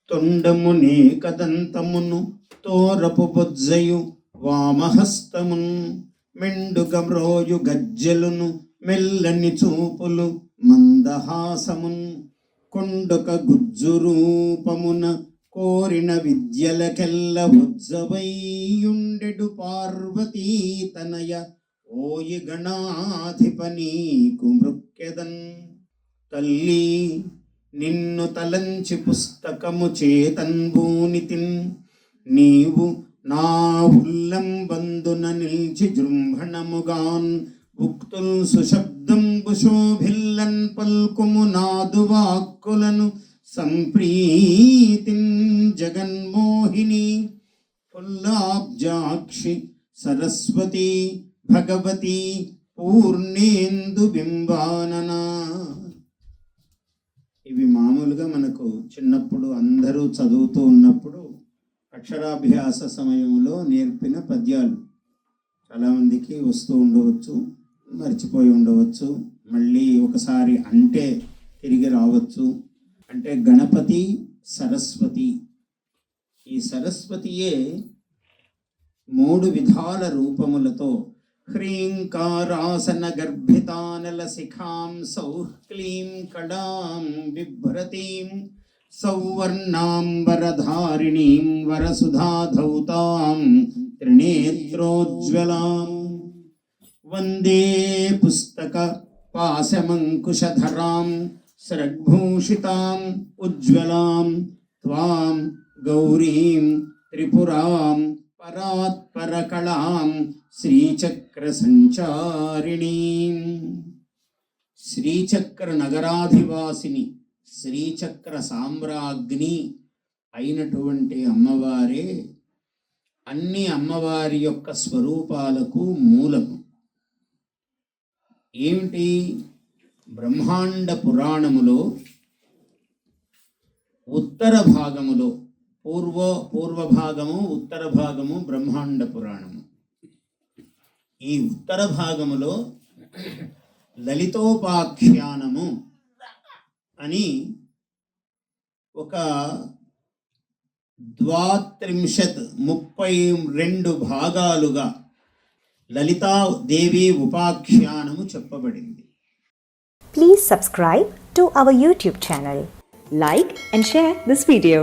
తొండమునే కదంతమును తోరపు బొజ్జయు వామహస్తమున్ మెండుగ మ్రోయు గజ్జెలును మెల్లని చూపులు మందహాసమున్ కొండొక గుజ్జు రూపమున కోరిన విద్యలకెల్ల ఉజ్జవైయుండెడు పార్వతీ తనయ ఓయి గణాధిప నీకు మృక్కెదన్. తల్లి నిన్ను తలంచి పుస్తకము చేతన్బూనితిన్, నీవు నా ఉల్లంబందున నిల్చి జృంభణముగాన్ ఉక్తుల్ సుశబ్దంబు శోభిల్లన్ పల్కుము నాదు వాక్కులను సంప్రీతిన్ జగన్మోహిని పుల్లాబ్జాక్షి సరస్వతి భగవతి పూర్ణేందు బింబాననా. ఇవి మామూలుగా మనకు చిన్నప్పుడు అందరూ చదువుతూ ఉన్నప్పుడు అక్షరాభ్యాస సమయంలో నేర్పిన పద్యాలు. చాలామందికి వస్తూ ఉండవచ్చు, మర్చిపోయి ఉండవచ్చు, మళ్ళీ ఒకసారి అంటే తిరిగి రావచ్చు. అంటే గణపతి సరస్వతి, ఈ సరస్వతియే 3 విధాల రూపములతో హ్రీంకారాసన గర్భితానల శిఖాం సౌః క్లీం కడాం బిభ్రతీం సౌవర్ణాంబరధారిణీం వరసుధాధౌతాం త్రినేత్రోజ్వలాం వందే పుస్తక పాశమంకుశధరాం స్రగ్భూషితాం ఉజ్వలాం త్వాం గౌరీం త్రిపురాం పరాత్పరకళాం శ్రీచక్ర సంచారిణీం. శ్రీచక్ర నగరాధివాసిని, శ్రీచక్ర సామ్రాజ్ఞి అయినటువంటి అమ్మవారే అన్ని అమ్మవారి యొక్క స్వరూపాలకు మూలము. ఏమిటి? బ్రహ్మాండ పురాణములో ఉత్తర భాగములో పూర్వ భాగము, ఉత్తర భాగము బ్రహ్మాండ పురాణము. ఈ ఉత్తర భాగములో లలితోపాఖ్యానము అని ఒక 32 భాగాలుగా లలితాదేవి ఉపాఖ్యానము చెప్పబడింది. Please subscribe to our YouTube channel. Like and share this video.